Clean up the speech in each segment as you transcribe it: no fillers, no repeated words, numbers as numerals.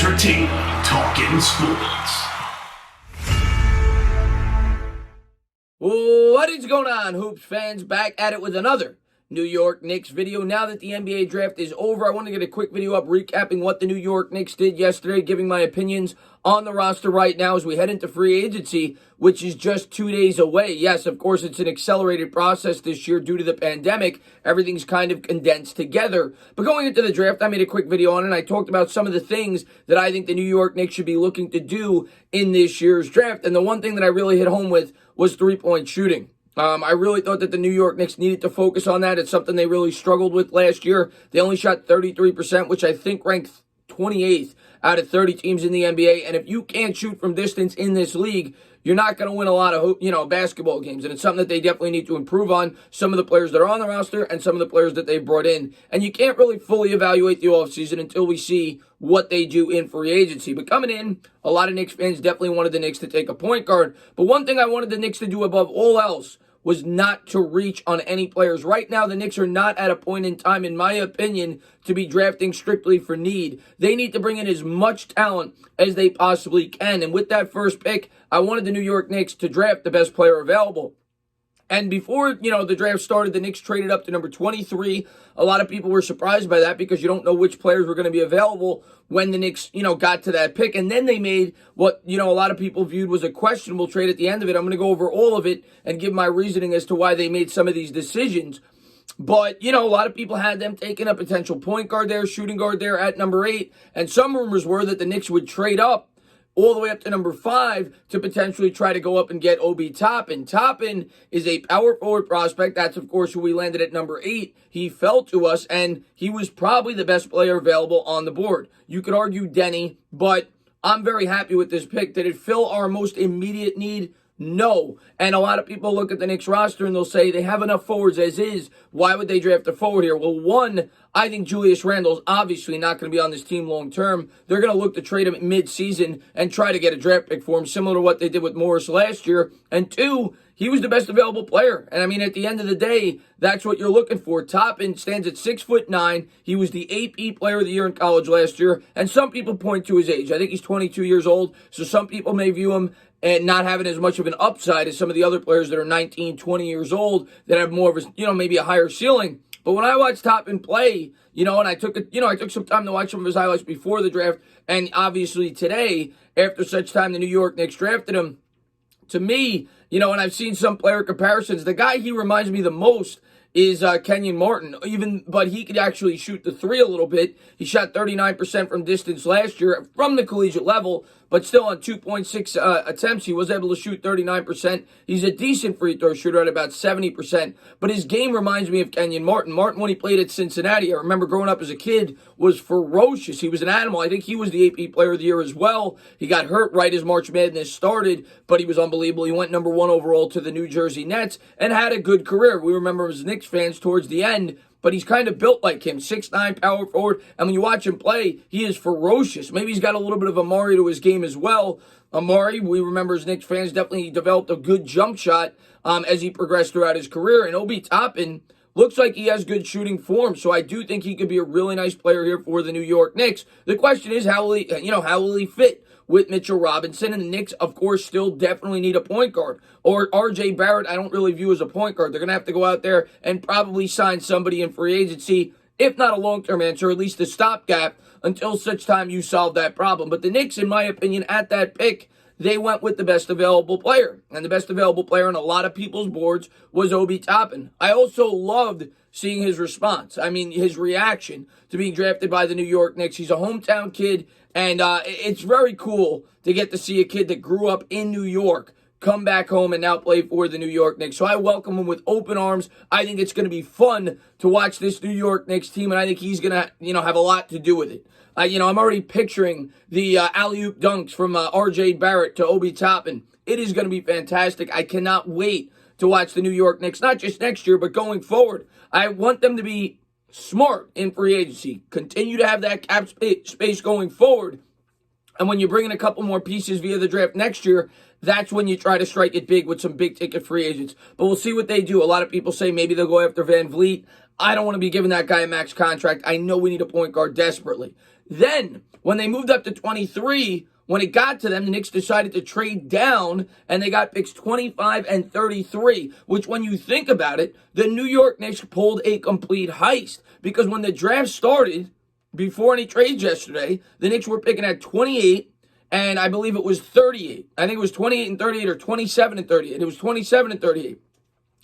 entertaining talking sports. What is going on, Hoops fans? Back at it with another New York Knicks video. Now that the NBA draft is over, I want to get a quick video up recapping what the New York Knicks did yesterday, giving my opinions on the roster right now as we head into free agency, which is just 2 days away. Yes, of course, it's an accelerated process this year due to the pandemic. Everything's kind of condensed together. But going into the draft, I made a quick video on it, and I talked about some of the things that I think the New York Knicks should be looking to do in this year's draft. And the one thing that I really hit home with was three-point shooting. I really thought that the New York Knicks needed to focus on that. It's something they really struggled with last year. They only shot 33%, which I think ranks 28th out of 30 teams in the NBA. And if you can't shoot from distance in this league, you're not going to win a lot of, basketball games. And it's something that they definitely need to improve on. Some of the players that are on the roster and some of the players that they've brought in. And you can't really fully evaluate the offseason until we see what they do in free agency. But coming in, a lot of Knicks fans definitely wanted the Knicks to take a point guard. But one thing I wanted the Knicks to do above all else was not to reach on any players. Right now, the Knicks are not at a point in time, in my opinion, to be drafting strictly for need. They need to bring in as much talent as they possibly can. And with that first pick, I wanted the New York Knicks to draft the best player available. And before, the draft started, the Knicks traded up to number 23. A lot of people were surprised by that because you don't know which players were going to be available when the Knicks, got to that pick. And then they made what, a lot of people viewed was a questionable trade at the end of it. I'm going to go over all of it and give my reasoning as to why they made some of these decisions. But, a lot of people had them taking a potential point guard there, shooting guard there at number 8. And some rumors were that the Knicks would trade up all the way up to number 5 to potentially try to go up and get Obi Toppin. Toppin is a power forward prospect. That's, of course, who we landed at number 8. He fell to us, and he was probably the best player available on the board. You could argue Denny, but I'm very happy with this pick. Did it fill our most immediate need? No. And a lot of people look at the Knicks roster and they'll say they have enough forwards as is. Why would they draft a forward here? Well, one, I think Julius Randle's obviously not going to be on this team long term. They're going to look to trade him mid-season and try to get a draft pick for him, similar to what they did with Morris last year. And two, he was the best available player. And I mean, at the end of the day, that's what you're looking for. Toppin stands at 6'9". He was the AP Player of the Year in college last year. And some people point to his age. I think he's 22 years old. So some people may view him and not having as much of an upside as some of the other players that are 19, 20 years old that have more of a, maybe a higher ceiling. But when I watched Toppin play, and I took some time to watch some of his highlights before the draft, and obviously today, after such time the New York Knicks drafted him, to me, and I've seen some player comparisons, the guy he reminds me the most is Kenyon Martin, but he could actually shoot the three a little bit. He shot 39% from distance last year from the collegiate level, but still on 2.6 attempts, he was able to shoot 39%. He's a decent free throw shooter at about 70%, but his game reminds me of Kenyon Martin. Martin, when he played at Cincinnati, I remember growing up as a kid, was ferocious. He was an animal. I think he was the AP Player of the Year as well. He got hurt right as March Madness started, but he was unbelievable. He went number 1 overall to the New Jersey Nets and had a good career. We remember him as Knicks fans towards the end, but he's kind of built like him, 6'9", power forward, and when you watch him play, he is ferocious. Maybe he's got a little bit of Amari to his game as well. Amari, we remember as Knicks fans, definitely developed a good jump shot as he progressed throughout his career, and Obi Toppin looks like he has good shooting form, so I do think he could be a really nice player here for the New York Knicks. The question is, how will he fit with Mitchell Robinson? And the Knicks, of course, still definitely need a point guard. Or R.J. Barrett, I don't really view as a point guard. They're going to have to go out there and probably sign somebody in free agency, if not a long-term answer, at least a stopgap until such time you solve that problem. But the Knicks, in my opinion, at that pick, they went with the best available player. And the best available player on a lot of people's boards was Obi Toppin. I also loved seeing his response. I mean, his reaction to being drafted by the New York Knicks. He's a hometown kid, and it's very cool to get to see a kid that grew up in New York come back home and now play for the New York Knicks. So I welcome him with open arms. I think it's going to be fun to watch this New York Knicks team, and I think he's going to, have a lot to do with it. I'm already picturing the alley-oop dunks from R.J. Barrett to Obi Toppin. It is going to be fantastic. I cannot wait to watch the New York Knicks, not just next year, but going forward. I want them to be smart in free agency, continue to have that cap space going forward, and when you bring in a couple more pieces via the draft next year, that's when you try to strike it big with some big-ticket free agents. But we'll see what they do. A lot of people say maybe they'll go after Van Vliet. I don't want to be giving that guy a max contract. I know we need a point guard desperately. Then, when they moved up to 23, when it got to them, the Knicks decided to trade down, and they got picks 25 and 33, which when you think about it, the New York Knicks pulled a complete heist. Because when the draft started, before any trades yesterday, the Knicks were picking at 28, and I believe it was 38. I think it was 28 and 38 or 27 and 38. It was 27 and 38.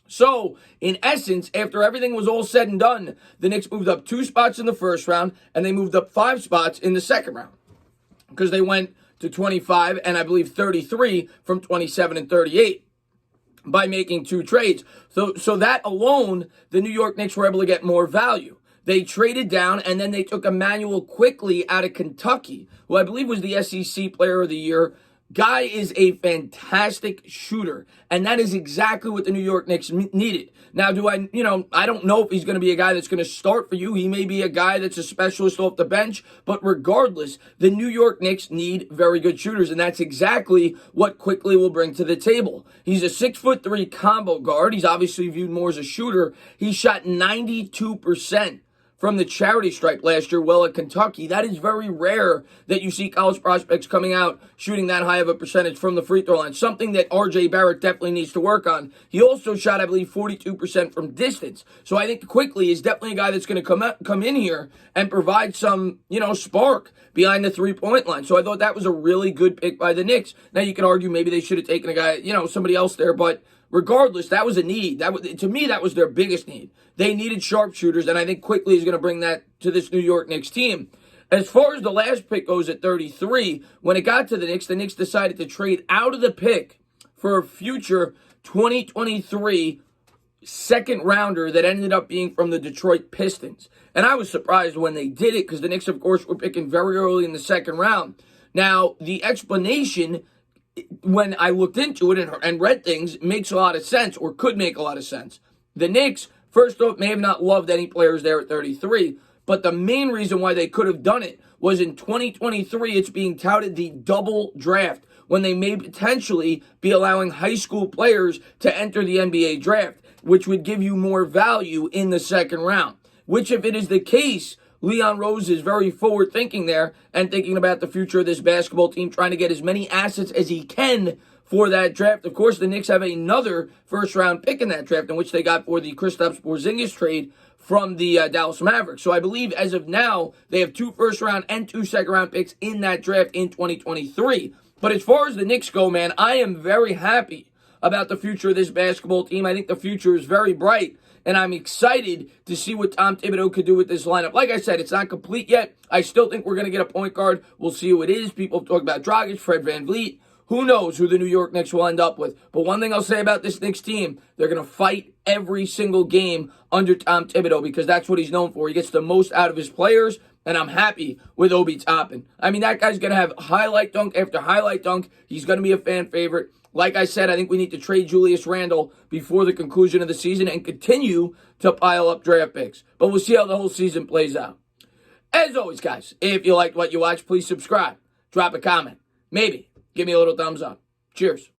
So, in essence, after everything was all said and done, the Knicks moved up 2 spots in the first round, and they moved up 5 spots in the second round. Because they went to 25 and I believe 33 from 27 and 38 by making 2 trades. So that alone, the New York Knicks were able to get more value. They traded down, and then they took Immanuel Quickley out of Kentucky, who I believe was the SEC Player of the Year. Guy is a fantastic shooter, and that is exactly what the New York Knicks needed. Now, I don't know if he's going to be a guy that's going to start for you. He may be a guy that's a specialist off the bench, but regardless, the New York Knicks need very good shooters, and that's exactly what Quickley will bring to the table. He's a 6'3" combo guard. He's obviously viewed more as a shooter. He shot 92% from the charity stripe last year, well, at Kentucky. That is very rare that you see college prospects coming out shooting that high of a percentage from the free throw line, something that R.J. Barrett definitely needs to work on. He also shot, I believe, 42% from distance. So I think Quickley is definitely a guy that's going to come in here and provide some, spark behind the three-point line. So I thought that was a really good pick by the Knicks. Now you could argue maybe they should have taken a guy, somebody else there, but regardless, that was a need. To me, that was their biggest need. They needed sharpshooters, and I think Quickley is going to bring that to this New York Knicks team. As far as the last pick goes at 33, when it got to the Knicks decided to trade out of the pick for a future 2023 second rounder that ended up being from the Detroit Pistons. And I was surprised when they did it because the Knicks, of course, were picking very early in the second round. Now, the explanation, when I looked into it and read things, makes a lot of sense, or could make a lot of sense. The Knicks, first off, may have not loved any players there at 33, but the main reason why they could have done it was in 2023, it's being touted the double draft, when they may potentially be allowing high school players to enter the NBA draft, which would give you more value in the second round. Which, if it is the case, Leon Rose is very forward-thinking there and thinking about the future of this basketball team, trying to get as many assets as he can for that draft. Of course, the Knicks have another first-round pick in that draft, in which they got for the Kristaps Porzingis trade from the Dallas Mavericks. So I believe as of now, they have 2 first-round and 2 second-round picks in that draft in 2023. But as far as the Knicks go, man, I am very happy about the future of this basketball team. I think the future is very bright, and I'm excited to see what Tom Thibedeau could do with this lineup. Like I said, it's not complete yet. I still think we're going to get a point guard. We'll see who it is. People talk about Dragic, Fred VanVleet. Who knows who the New York Knicks will end up with. But one thing I'll say about this Knicks team, they're going to fight every single game under Tom Thibedeau because that's what he's known for. He gets the most out of his players, and I'm happy with Obi Toppin. I mean, that guy's going to have highlight dunk after highlight dunk. He's going to be a fan favorite. Like I said, I think we need to trade Julius Randle before the conclusion of the season and continue to pile up draft picks. But we'll see how the whole season plays out. As always, guys, if you liked what you watched, please subscribe. Drop a comment. Maybe give me a little thumbs up. Cheers.